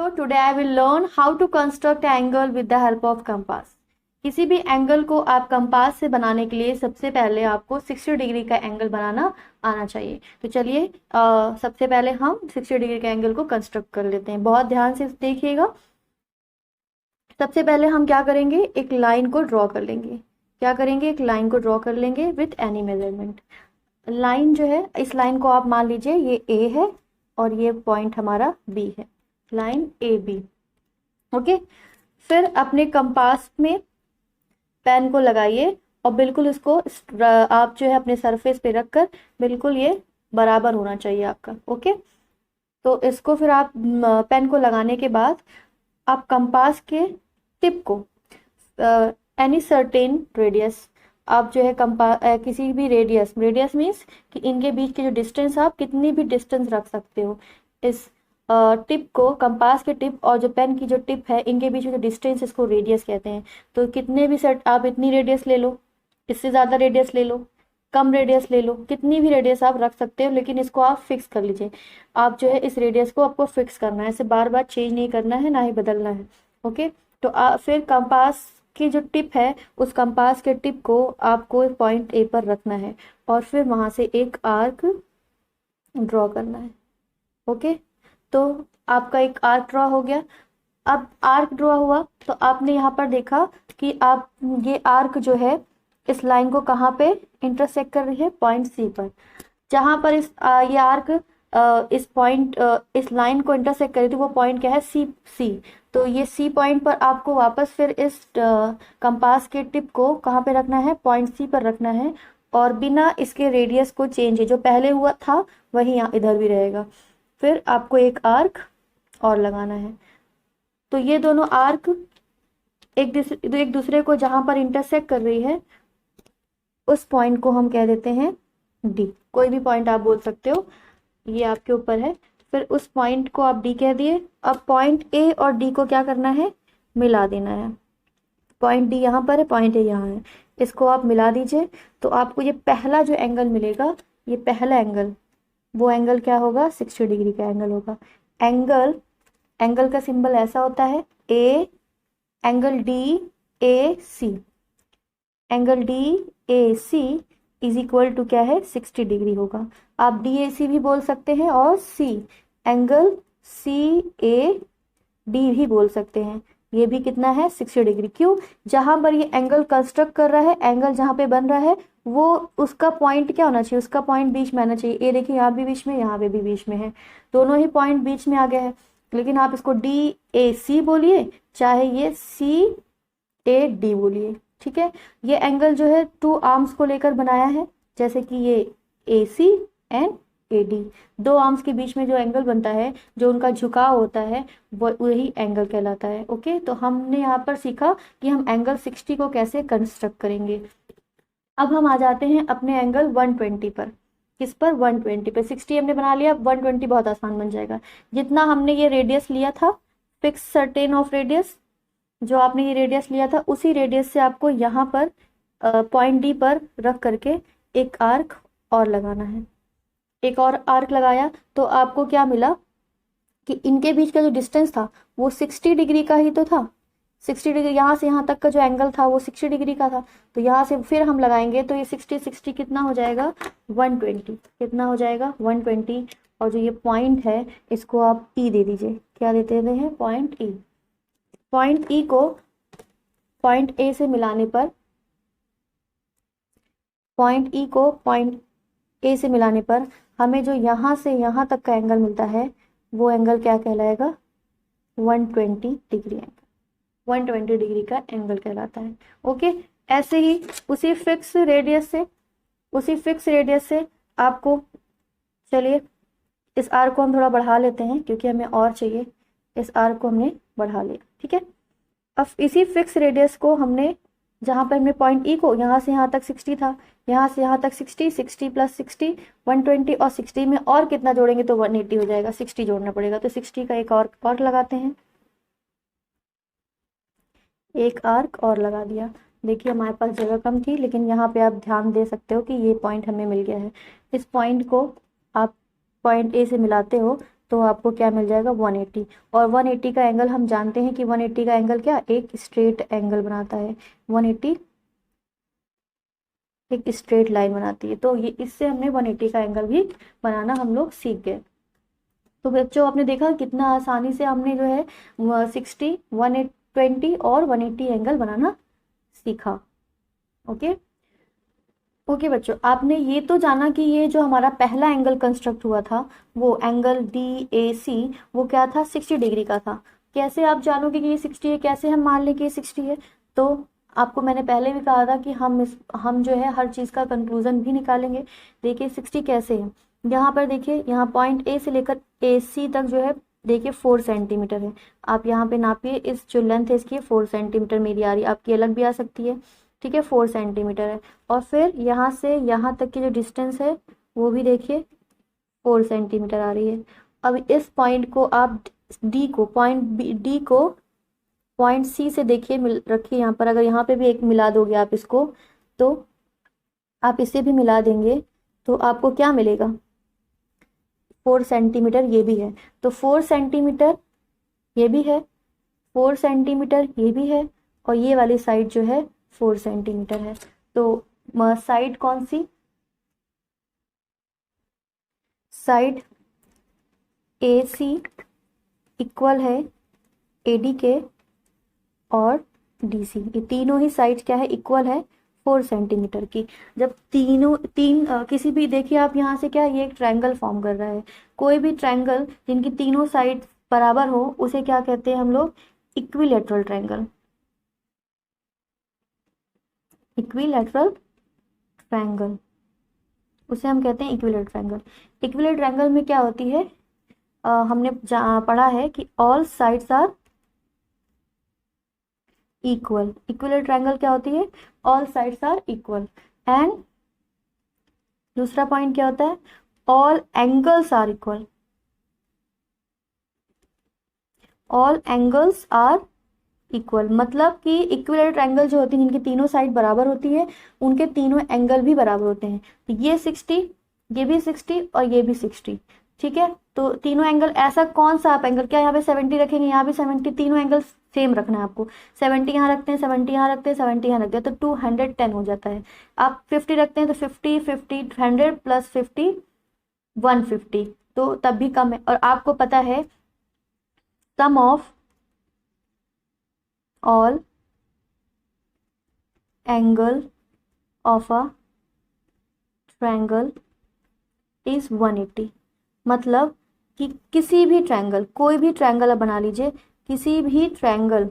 So today I will learn how to construct angle with the help of compass. किसी भी angle को आप compass से बनाने के लिए सबसे पहले आपको 60 डिग्री का एंगल बनाना आना चाहिए। तो चलिए सबसे पहले हम 60 डिग्री का एंगल को कंस्ट्रक्ट कर लेते हैं। बहुत ध्यान से देखिएगा। सबसे पहले हम क्या करेंगे, एक लाइन को ड्रॉ कर लेंगे। क्या करेंगे, एक लाइन को ड्रॉ कर लेंगे विथ एनी मेजरमेंट। लाइन जो है, इस लाइन को आप मान लीजिए ये ए है और ये पॉइंट हमारा बी है, लाइन ए बी। ओके, फिर अपने कंपास में पेन को लगाइए और बिल्कुल इसको आप जो है अपने सरफेस पे रखकर बिल्कुल ये बराबर होना चाहिए आपका। ओके, तो इसको फिर आप पेन को लगाने के बाद आप कंपास के टिप को एनी सर्टेन रेडियस, आप जो है किसी भी रेडियस मीन्स कि इनके बीच के जो डिस्टेंस, आप कितनी भी डिस्टेंस रख सकते हो। इस टिप को, कंपास के टिप और जो पेन की जो टिप है, इनके बीच में जो डिस्टेंस, इसको रेडियस कहते हैं। तो कितने भी सेट आप इतनी रेडियस ले लो, इससे ज़्यादा रेडियस ले लो, कम रेडियस ले लो, कितनी भी रेडियस आप रख सकते हो, लेकिन इसको आप फिक्स कर लीजिए। आप जो है इस रेडियस को आपको फिक्स करना है, इसे बार बार चेंज नहीं करना है, ना ही बदलना है। ओके, तो फिर कंपास की जो टिप है, उस कंपास के टिप को आपको पॉइंट ए पर रखना है और फिर वहां से एक आर्क ड्रॉ करना है। ओके, तो आपका एक आर्क ड्रॉ हो गया। अब आर्क ड्रॉ हुआ तो आपने यहाँ पर देखा कि आप ये आर्क जो है इस लाइन को कहाँ पे इंटरसेक्ट कर रही है, पॉइंट सी पर। जहां पर ये आर्क इस पॉइंट इस लाइन को इंटरसेक्ट करी थी, वो पॉइंट क्या है, सी। तो ये सी पॉइंट पर आपको वापस फिर इस कंपास के टिप को कहाँ पे रखना है, पॉइंट सी पर रखना है और बिना इसके रेडियस को चेंज है, जो पहले हुआ था वही यहाँ इधर भी रहेगा। फिर आपको एक आर्क और लगाना है। तो ये दोनों आर्क एक दूसरे को जहां पर इंटरसेक्ट कर रही है, उस पॉइंट को हम कह देते हैं डी। कोई भी पॉइंट आप बोल सकते हो, ये आपके ऊपर है। फिर उस पॉइंट को आप डी कह दिए। अब पॉइंट ए और डी को क्या करना है, मिला देना है। पॉइंट डी यहाँ पर है, पॉइंट ए यहाँ है, इसको आप मिला दीजिए। तो आपको ये पहला जो एंगल मिलेगा, ये पहला एंगल, वो एंगल क्या होगा, 60 डिग्री का एंगल होगा। एंगल का सिंबल ऐसा होता है, a angle D A C. Angle D A C is equal to क्या है, 60 डिग्री होगा। आप डी ए सी भी बोल सकते हैं और C angle C A D भी बोल सकते हैं। ये भी कितना है, 60 डिग्री। क्यों, जहां पर ये एंगल कंस्ट्रक्ट कर रहा है, एंगल जहां पे बन रहा है, वो उसका पॉइंट क्या होना चाहिए, उसका पॉइंट बीच में आना चाहिए। ये देखिए, यहाँ भी बीच में, यहाँ पे भी बीच में है, दोनों ही पॉइंट बीच में आ गया है। लेकिन आप इसको डी ए सी बोलिए, चाहे ये सी ए डी बोलिए, ठीक है। ये एंगल जो है टू आर्म्स को लेकर बनाया है, जैसे कि ये ए सी एंड ए डी। दो आर्म्स के बीच में जो एंगल बनता है, जो उनका झुकाव होता है, वो वही एंगल कहलाता है। ओके, तो हमने यहाँ पर सीखा कि हम एंगल 60 को कैसे कंस्ट्रक्ट करेंगे। अब हम आ जाते हैं अपने एंगल 120 पर। किस पर, 120 पे। 60 हमने बना लिया, 120 बहुत आसान बन जाएगा। जितना हमने ये रेडियस लिया था, फिक्स सर्टेन ऑफ रेडियस, जो आपने ये रेडियस लिया था, उसी रेडियस से आपको यहाँ पर पॉइंट डी पर रख करके एक आर्क और लगाना है। एक और आर्क लगाया तो आपको क्या मिला कि इनके बीच का जो डिस्टेंस था वो 60 डिग्री का ही तो था। 60 डिग्री, यहाँ से यहाँ तक का जो एंगल था वो 60 डिग्री का था। तो यहाँ से फिर हम लगाएंगे तो ये 60 कितना हो जाएगा, 120। कितना हो जाएगा, 120। और जो ये पॉइंट है, इसको आप ई दे दीजिए। क्या देते हैं, पॉइंट ई। पॉइंट ई को पॉइंट ए से मिलाने पर, पॉइंट ई को पॉइंट ए से मिलाने पर हमें जो यहाँ से यहाँ तक का एंगल मिलता है, वो एंगल क्या कहलाएगा, 120 डिग्री एंगल। 120 डिग्री का एंगल कहलाता है। ओके, ऐसे ही उसी फिक्स रेडियस से आपको, चलिए इस आर्क को हम थोड़ा बढ़ा लेते हैं क्योंकि हमें और चाहिए। इस आर्क को हमने बढ़ा लिया, ठीक है। अब इसी फिक्स रेडियस को हमने, जहां पर हमने पॉइंट ई को, यहाँ से यहाँ तक 60 था, यहाँ से यहाँ तक 60, 60 प्लस 60 120, और 60 में और कितना जोड़ेंगे तो 180 हो जाएगा। 60 जोड़ना पड़ेगा, तो 60 का एक और लगाते हैं। एक आर्क और लगा दिया। देखिए हमारे पास जगह कम थी, लेकिन यहाँ पे आप ध्यान दे सकते हो कि ये पॉइंट हमें मिल गया है। इस पॉइंट को आप पॉइंट ए से मिलाते हो तो आपको क्या मिल जाएगा 180। और 180 का एंगल हम जानते हैं कि 180 का एंगल क्या, एक स्ट्रेट एंगल बनाता है। 180 एक स्ट्रेट लाइन बनाती है। तो ये इससे हमने 180 का एंगल भी बनाना हम लोग सीख गए। तो बच्चों आपने देखा कितना आसानी से हमने जो है 60, 120 और 180 एंगल बनाना सीखा। ओके ओके बच्चों, आपने ये तो जाना कि ये जो हमारा पहला एंगल कंस्ट्रक्ट हुआ था वो एंगल डी ए सी, वो क्या था, 60 डिग्री का था। कैसे आप जानोगे कि ये 60 है, कैसे हम मान लें कि ये 60 है? तो आपको मैंने पहले भी कहा था कि हम जो है हर चीज़ का कंक्लूजन भी निकालेंगे। देखिए 60 कैसे है, यहाँ पर देखिए, यहाँ पॉइंट ए से लेकर ए सी तक जो है देखिए 4 सेंटीमीटर है। आप यहाँ पे नापिए, इस जो लेंथ है इसकी 4 सेंटीमीटर मेरी आ रही है, आपकी अलग भी आ सकती है, ठीक है, 4 सेंटीमीटर है। और फिर यहाँ से यहाँ तक की जो डिस्टेंस है वो भी देखिए 4 सेंटीमीटर आ रही है। अब इस पॉइंट को आप डी को, डी को पॉइंट सी से देखिए, मिल रखिए यहाँ पर, अगर यहाँ पे भी एक मिला दोगे आप इसको, तो आप इसे भी मिला देंगे तो आपको क्या मिलेगा, 4 सेंटीमीटर ये भी है। तो 4 सेंटीमीटर ये भी है, 4 सेंटीमीटर ये भी है, और ये वाली साइड जो है 4 सेंटीमीटर है। तो साइड कौन सी, साइड ए सी इक्वल है ए डी के और डी सी, ये तीनों ही साइड क्या है, इक्वल है 4 सेंटीमीटर की। जब किसी भी, देखिए आप यहाँ से क्या, ये एक ट्रायंगल फॉर्म कर रहा है। कोई भी ट्रायंगल जिनकी तीनों साइड बराबर हो उसे क्या कहते हैं हम लोग, इक्विलेटरल ट्रायंगल। इक्विलेटरल ट्रायंगल उसे हम कहते हैं इक्विलेटरल ट्रायंगल। इक्विलेटरल ट्रायंगल में क्या होती है, हमने पढ़ा है कि all sides are equal. Equilateral triangle क्या होती है, all sides are equal. And दूसरा पॉइंट क्या होता है, all angles are equal. All angles are equal मतलब कि इक्विलेटरल ट्रायंगल जो होती है जिनकी तीनों साइड बराबर होती है उनके तीनों एंगल भी बराबर होते हैं। तो ये 60, ये भी 60 और ये भी 60, ठीक है। तो तीनों एंगल, ऐसा कौन सा आप एंगल, क्या यहाँ पे 70 रखेंगे, यहाँ भी 70, तीनों एंगल सेम रखना है आपको। 70 यहाँ रखते हैं, 70 यहाँ रखते हैं, 70 यहाँ रखते हैं, तो 210 हो जाता है। आप 50 रखते हैं तो 50, 50, 100 प्लस 50, 150, तो तब भी कम है। और आपको पता है sum of all angle of a triangle is 180। मतलब कि किसी भी ट्रायंगल, कोई भी ट्रायंगल आप बना लीजिए, किसी भी ट्रायंगल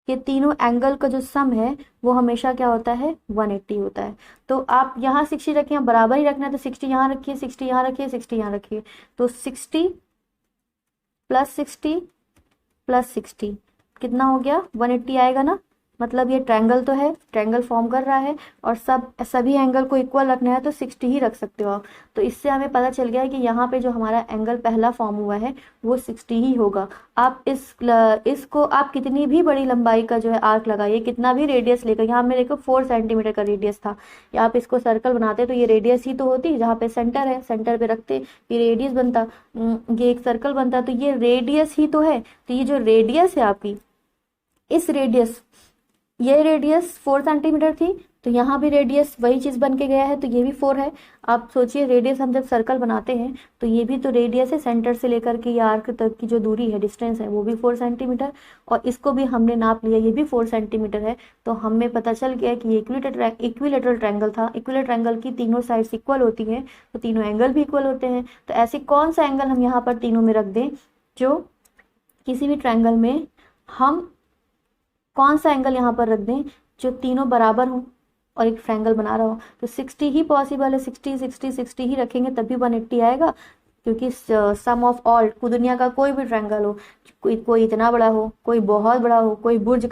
के तीनों एंगल का जो सम है वो हमेशा क्या होता है, 180 होता है। तो आप यहाँ 60 रखिए, बराबर ही रखना है, तो 60 यहाँ रखिए, 60 यहाँ रखिए, 60 यहाँ रखिए, तो 60 प्लस 60 प्लस 60 कितना हो गया, 180 आएगा ना। मतलब ये ट्रायंगल तो है, ट्रायंगल फॉर्म कर रहा है, और सभी एंगल को इक्वल रखना है तो 60 ही रख सकते हो आप। तो इससे हमें पता चल गया है कि यहाँ पे जो हमारा एंगल पहला फॉर्म हुआ है वो 60 ही होगा। आप इसको आप कितनी भी बड़ी लंबाई का जो है आर्क लगाइए, कितना भी रेडियस लेकर, यहाँ मेरे को 4 सेंटीमीटर का रेडियस था, या आप इसको सर्कल बनाते तो ये रेडियस ही तो होती, जहाँ पे सेंटर है सेंटर पे रखते ये रेडियस बनता, ये एक सर्कल बनता, तो ये रेडियस ही तो है। तो ये जो रेडियस है आपकी, इस रेडियस, ये रेडियस 4 सेंटीमीटर थी, तो यहाँ भी रेडियस वही चीज बन के गया है, तो ये भी 4 है। आप सोचिए रेडियस हम जब सर्कल बनाते हैं तो ये भी तो रेडियस है, सेंटर से लेकर के आर्क तक की जो दूरी है, डिस्टेंस है, वो भी 4 सेंटीमीटर, और इसको भी हमने नाप लिया, ये भी 4 सेंटीमीटर है। तो हमें पता चल गया कि ये इक्विलेटरल ट्रायंगल था। इक्विलेटरल ट्रायंगल की तीनों साइड्स इक्वल होती हैं तो तीनों एंगल भी इक्वल होते हैं। तो ऐसे कौन सा एंगल हम यहाँ पर तीनों में रख दें, जो किसी भी ट्रायंगल में हम कौन सा एंगल यहाँ पर रख दें जो तीनों बराबर हो और एक ट्रायंगल बना रहा हो। तो 60 ही पॉसिबल है, 60 60 60 ही रखेंगे तभी 180 आएगा, क्योंकि सम ऑफ ऑल, दुनिया का कोई भी ट्रायंगल हो, कोई इतना बड़ा हो, कोई बहुत बड़ा हो, कोई बुर्ज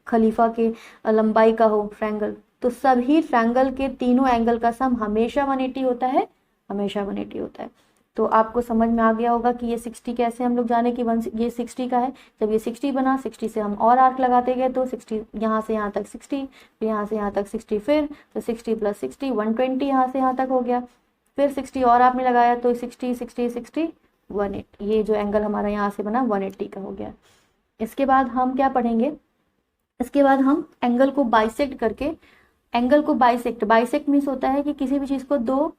खलीफा के लंबाई का हो ट्रायंगल, तो सभी ट्रायंगल के तीनों एंगल का सम हमेशा 180 होता है, हमेशा 180 होता है। तो आपको समझ में आ गया होगा कि ये 60 कैसे हम लोग जाने कि ये 60 का है। जब ये 60 बना, 60 से हम और आर्क लगाते गए, तो 60 यहाँ से यहाँ तक 60, फिर यहाँ से यहाँ तक 60, फिर तो 60 प्लस 60 120 यहाँ से यहाँ तक हो गया, फिर 60 और आपने लगाया तो 60 60 60 180, ये जो एंगल हमारा यहाँ से बना 180 का हो गया। इसके बाद हम क्या पढ़ेंगे, इसके बाद हम एंगल को बाइसेक्ट करके, एंगल को बाइसेक्ट, बाइसेक्ट मीन्स होता है कि किसी भी चीज़ को दो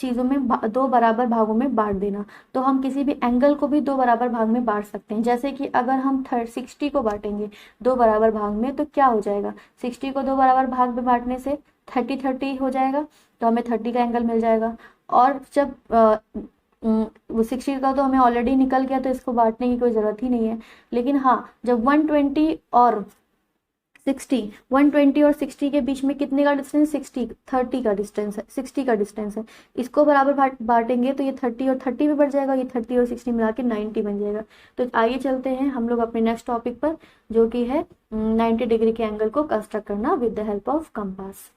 चीज़ों में दो बराबर भागों में बांट देना। तो हम किसी भी एंगल को भी दो बराबर भाग में बांट सकते हैं। जैसे कि अगर हम 60 को बांटेंगे दो बराबर भाग में तो क्या हो जाएगा, 60 को दो बराबर भाग में बांटने से 30 हो जाएगा, तो हमें 30 का एंगल मिल जाएगा। और जब वो 60 का तो हमें ऑलरेडी निकल गया, तो इसको बांटने की कोई ज़रूरत ही नहीं है। लेकिन हाँ, जब 120 और 60, 120 और 60 के बीच में कितने का डिस्टेंस, 30 का डिस्टेंस है, 60 का डिस्टेंस है। इसको बराबर बांटेंगे तो ये 30 और 30 भी बढ़ जाएगा, ये 30 और 60 मिला के 90 बन जाएगा। तो आइए चलते हैं हम लोग अपने नेक्स्ट टॉपिक पर, जो कि है 90 डिग्री के एंगल को कंस्ट्रक्ट करना with the help of compass.